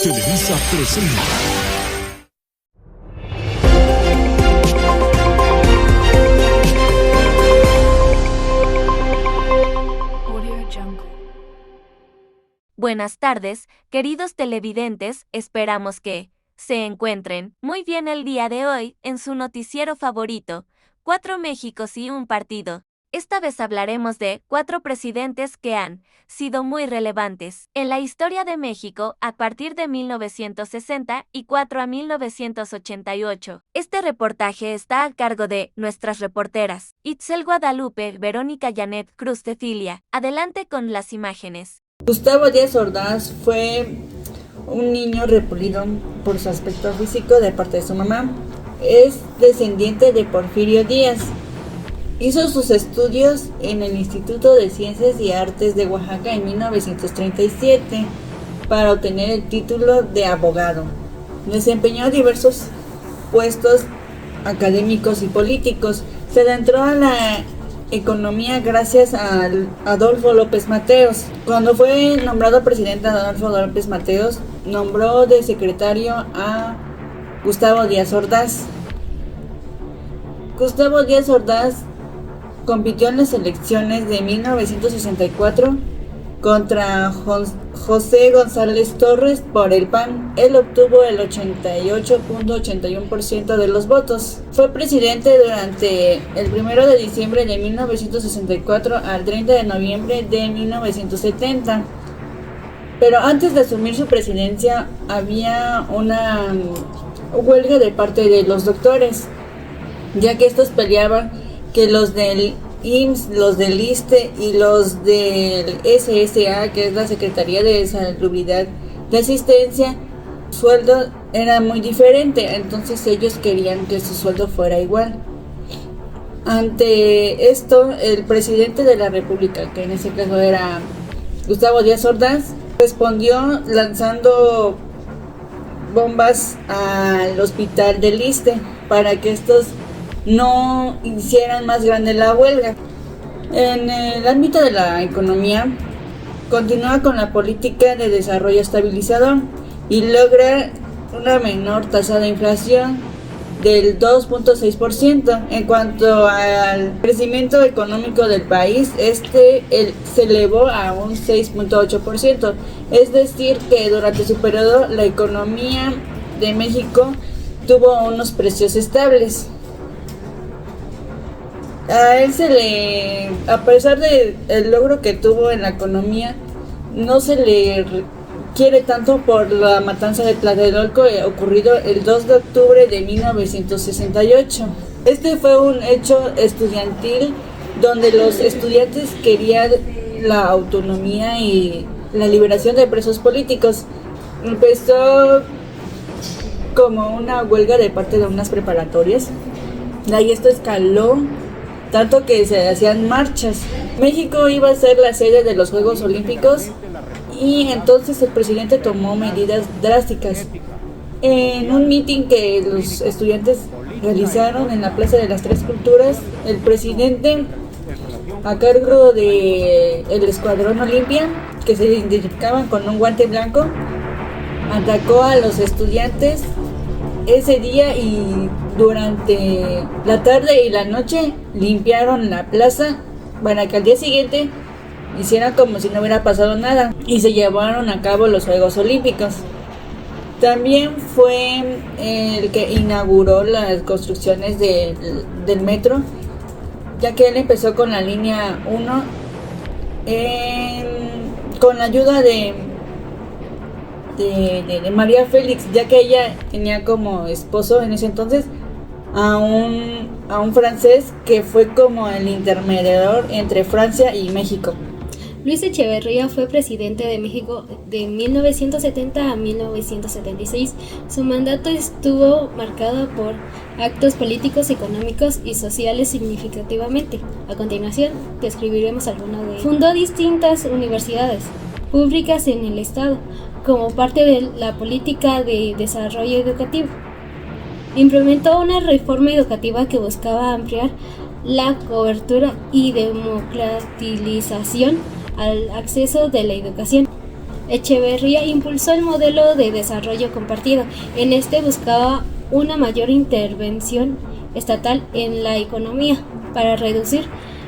Televisa presenta. Buenas tardes, queridos televidentes, esperamos que se encuentren muy bien el día de hoy en su noticiero favorito, 4 Méxicos y un partido. Esta vez hablaremos de 4 presidentes que han sido muy relevantes en la historia de México a partir de 1964 a 1988. Este reportaje está a cargo de nuestras reporteras, Itzel Guadalupe, Verónica Janet Cruz Cecilia. Adelante con las imágenes. Gustavo Díaz Ordaz fue un niño repulido por su aspecto físico de parte de su mamá. Es descendiente de Porfirio Díaz. Hizo sus estudios en el Instituto de Ciencias y Artes de Oaxaca en 1937 para obtener el título de abogado. Desempeñó diversos puestos académicos y políticos. Se adentró a la economía gracias a Adolfo López Mateos. Cuando fue nombrado presidente Adolfo López Mateos, nombró de secretario a Gustavo Díaz Ordaz. Gustavo Díaz Ordaz compitió en las elecciones de 1964 contra José González Torres por el PAN. Él obtuvo el 88.81% de los votos. Fue presidente durante el 1 de diciembre de 1964 al 30 de noviembre de 1970. Pero antes de asumir su presidencia había una huelga de parte de los doctores, ya que estos peleaban que los del IMSS, los del ISSSTE y los del SSA, que es la Secretaría de Salubridad de Asistencia, su sueldo era muy diferente, entonces ellos querían que su sueldo fuera igual. Ante esto, el presidente de la República, que en ese caso era Gustavo Díaz Ordaz, respondió lanzando bombas al hospital del ISSSTE para que estos no hicieran más grande la huelga. En el ámbito de la economía, continúa con la política de desarrollo estabilizador y logra una menor tasa de inflación del 2.6%. En cuanto al crecimiento económico del país, se elevó a un 6.8%. Es decir, que durante su periodo la economía de México tuvo unos precios estables. A él a pesar de el logro que tuvo en la economía, no se le quiere tanto por la matanza de Tlatelolco ocurrido el 2 de octubre de 1968. Este fue un hecho estudiantil donde los estudiantes querían la autonomía y la liberación de presos políticos. Empezó como una huelga de parte de unas preparatorias. De ahí esto escaló tanto que se hacían marchas. México iba a ser la sede de los Juegos Olímpicos y entonces el presidente tomó medidas drásticas. En un mitin que los estudiantes realizaron en la Plaza de las Tres Culturas, el presidente, a cargo de el Escuadrón Olimpia, que se identificaban con un guante blanco, atacó a los estudiantes ese día y durante la tarde y la noche limpiaron la plaza para que al día siguiente hicieran como si no hubiera pasado nada y se llevaron a cabo los Juegos Olímpicos. También fue el que inauguró las construcciones del metro, ya que él empezó con la línea 1 con la ayuda de María Félix, ya que ella tenía como esposo en ese entonces a un francés que fue como el intermediador entre Francia y México. Luis Echeverría fue presidente de México de 1970 a 1976. Su mandato estuvo marcado por actos políticos, económicos y sociales significativamente. A continuación, describiremos algunos de ellos. Fundó distintas universidades públicas en el estado como parte de la política de desarrollo educativo. Implementó una reforma educativa que buscaba ampliar la cobertura y democratización al acceso de la educación. Echeverría impulsó el modelo de desarrollo compartido. En este buscaba una mayor intervención estatal en la economía para reducir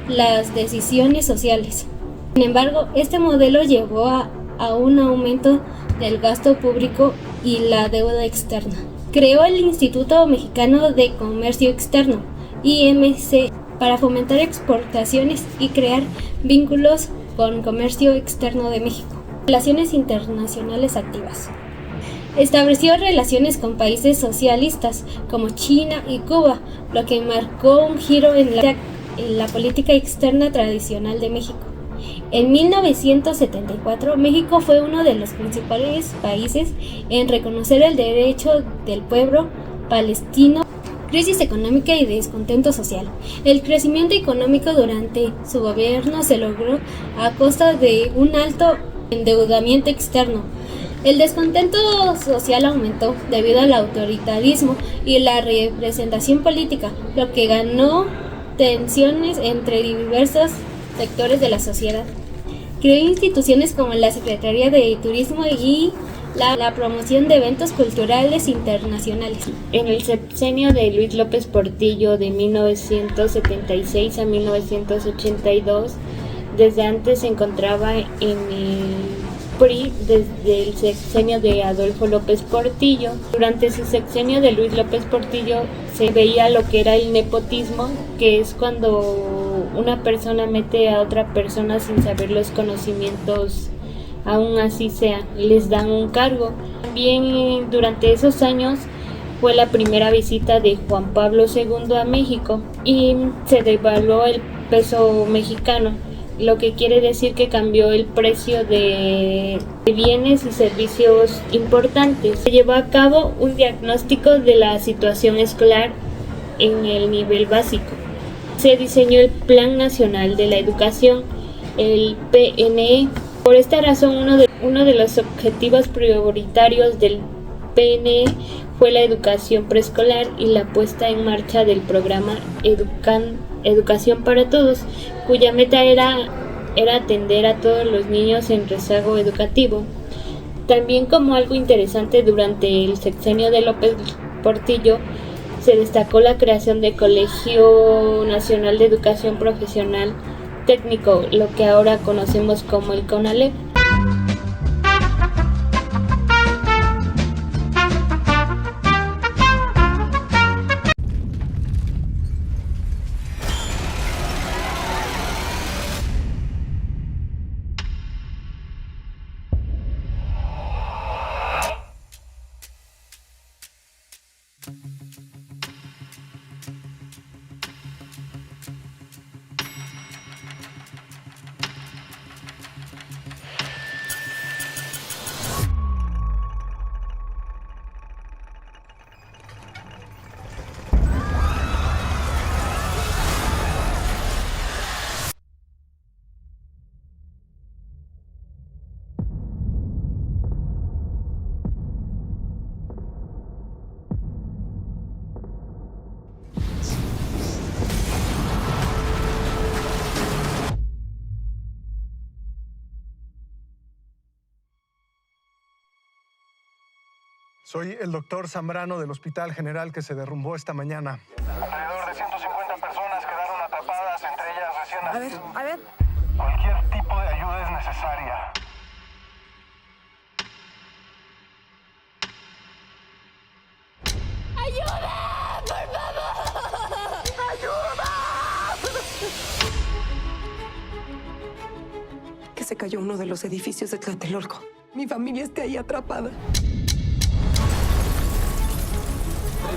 las decisiones sociales. Sin embargo, este modelo llevó a un aumento del gasto público y la deuda externa. Creó el Instituto Mexicano de Comercio Externo, IMC, para fomentar exportaciones y crear vínculos con comercio externo de México. Relaciones internacionales activas. Estableció relaciones con países socialistas como China y Cuba, lo que marcó un giro en la política externa tradicional de México. En 1974, México fue uno de los principales países en reconocer el derecho del pueblo palestino. Crisis económica y descontento social. El crecimiento económico durante su gobierno se logró a costa de un alto endeudamiento externo. El descontento social aumentó debido al autoritarismo y la representación política, lo que ganó tensiones entre diversos sectores de la sociedad. Creó instituciones como la Secretaría de Turismo y la promoción de eventos culturales internacionales. En el sexenio de Luis López Portillo de 1976 a 1982, desde antes se encontraba en el PRI desde el sexenio de Adolfo López Portillo. Durante su sexenio de Luis López Portillo se veía lo que era el nepotismo, que es cuando una persona mete a otra persona sin saber los conocimientos, aún así les dan un cargo. También durante esos años fue la primera visita de Juan Pablo II a México y se devaluó el peso mexicano, lo que quiere decir que cambió el precio de bienes y servicios importantes. Se llevó a cabo un diagnóstico de la situación escolar en el nivel básico. Se diseñó el Plan Nacional de la Educación, el PNE. Por esta razón, uno de los objetivos prioritarios del PNE fue la educación preescolar y la puesta en marcha del programa Educación para Todos, cuya meta era atender a todos los niños en rezago educativo. También, como algo interesante, durante el sexenio de López Portillo se destacó la creación del Colegio Nacional de Educación Profesional Técnico, lo que ahora conocemos como el CONALEP. Soy el doctor Zambrano del Hospital General que se derrumbó esta mañana. Alrededor de 150 personas quedaron atrapadas, entre ellas recién nacidos. A ver. Cualquier tipo de ayuda es necesaria. ¡Ayuda! ¡Por favor! ¡Ayuda! Que se cayó uno de los edificios de Tlatelolco. Mi familia está ahí atrapada.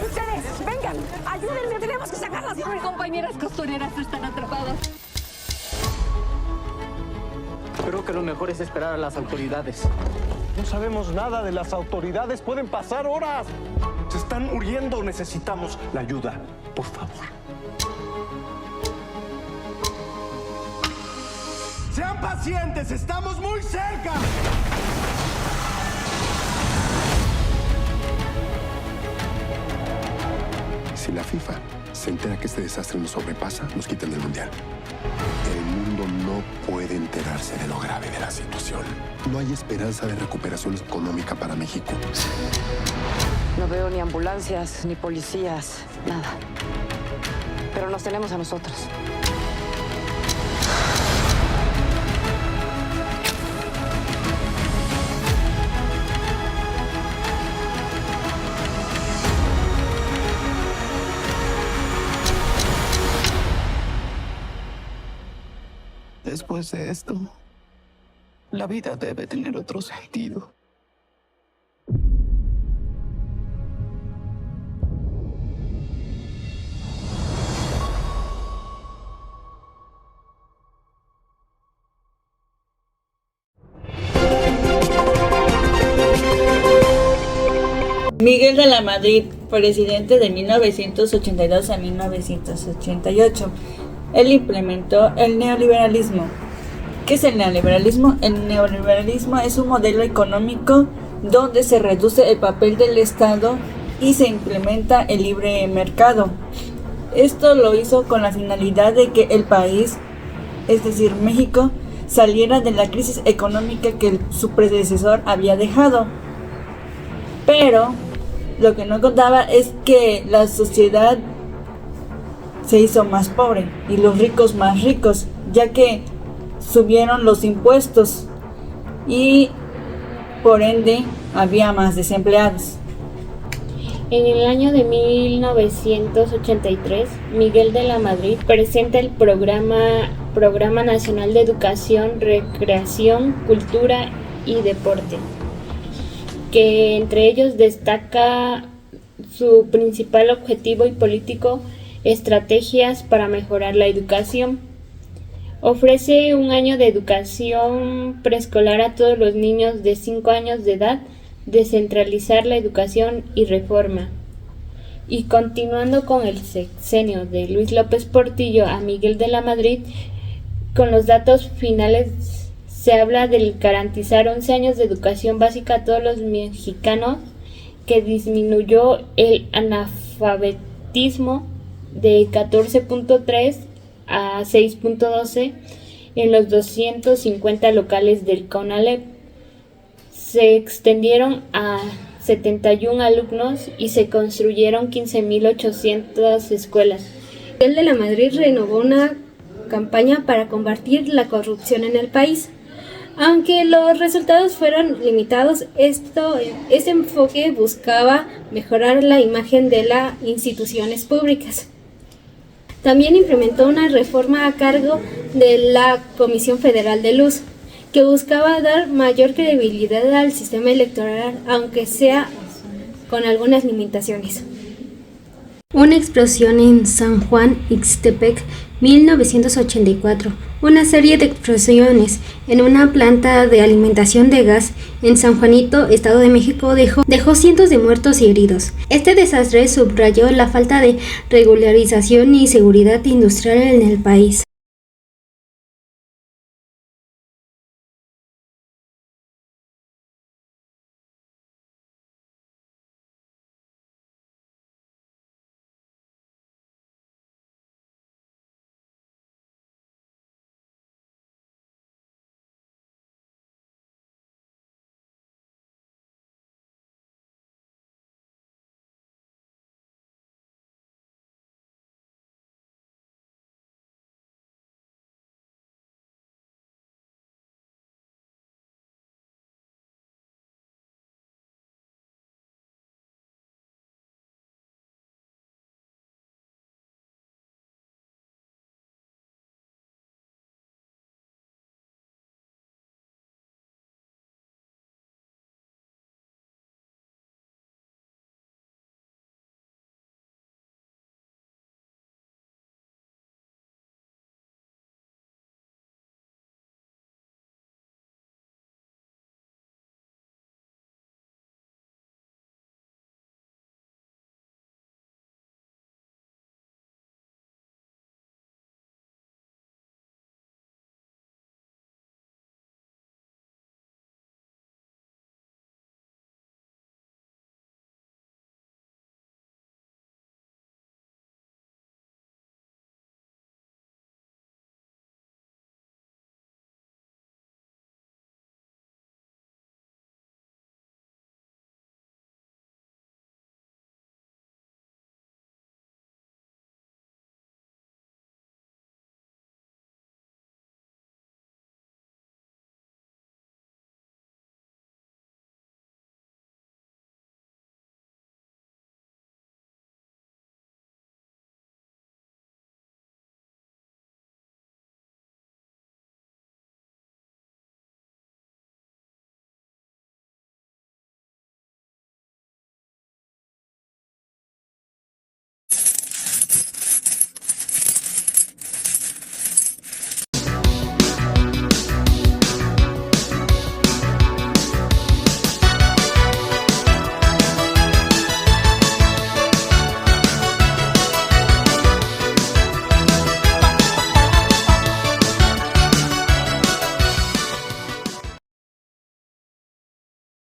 ¡Ustedes! ¡Vengan! ¡Ayúdenme! ¡Tenemos que sacarlas! Mis compañeras costureras están atrapadas. Creo que lo mejor es esperar a las autoridades. No sabemos nada de las autoridades. Pueden pasar horas. Se están muriendo. Necesitamos la ayuda. Por favor. Sean pacientes. Estamos muy cerca. Si la FIFA se entera que este desastre nos sobrepasa, nos quitan del Mundial. El mundo no puede enterarse de lo grave de la situación. No hay esperanza de recuperación económica para México. No veo ni ambulancias, ni policías, nada. Pero nos tenemos a nosotros. Después de esto, la vida debe tener otro sentido. Miguel de la Madrid, presidente de 1982 a 1988. Él implementó el neoliberalismo. ¿Qué es el neoliberalismo? El neoliberalismo es un modelo económico donde se reduce el papel del Estado y se implementa el libre mercado. Esto lo hizo con la finalidad de que el país, es decir, México, saliera de la crisis económica que su predecesor había dejado. Pero lo que no contaba es que la sociedad se hizo más pobre y los ricos más ricos, ya que subieron los impuestos y por ende había más desempleados. En el año de 1983, Miguel de la Madrid presenta el Programa Nacional de Educación, Recreación, Cultura y Deporte, que entre ellos destaca su principal objetivo y político: estrategias para mejorar la educación. Ofrece un año de educación preescolar a todos los niños de 5 años de edad, descentralizar la educación y reforma. Y continuando con el sexenio de Luis López Portillo a Miguel de la Madrid, con los datos finales se habla de garantizar 11 años de educación básica a todos los mexicanos, que disminuyó el analfabetismo de 14.3 a 6.12 en los 250 locales del CONALEP. Se extendieron a 71 alumnos y se construyeron 15.800 escuelas. Miguel de la Madrid renovó una campaña para combatir la corrupción en el país. Aunque los resultados fueron limitados, este enfoque buscaba mejorar la imagen de las instituciones públicas. También implementó una reforma a cargo de la Comisión Federal de Luz, que buscaba dar mayor credibilidad al sistema electoral, aunque sea con algunas limitaciones. Una explosión en San Juan Ixtepec, 1984. Una serie de explosiones en una planta de alimentación de gas en San Juanito, Estado de México, dejó cientos de muertos y heridos. Este desastre subrayó la falta de regularización y seguridad industrial en el país.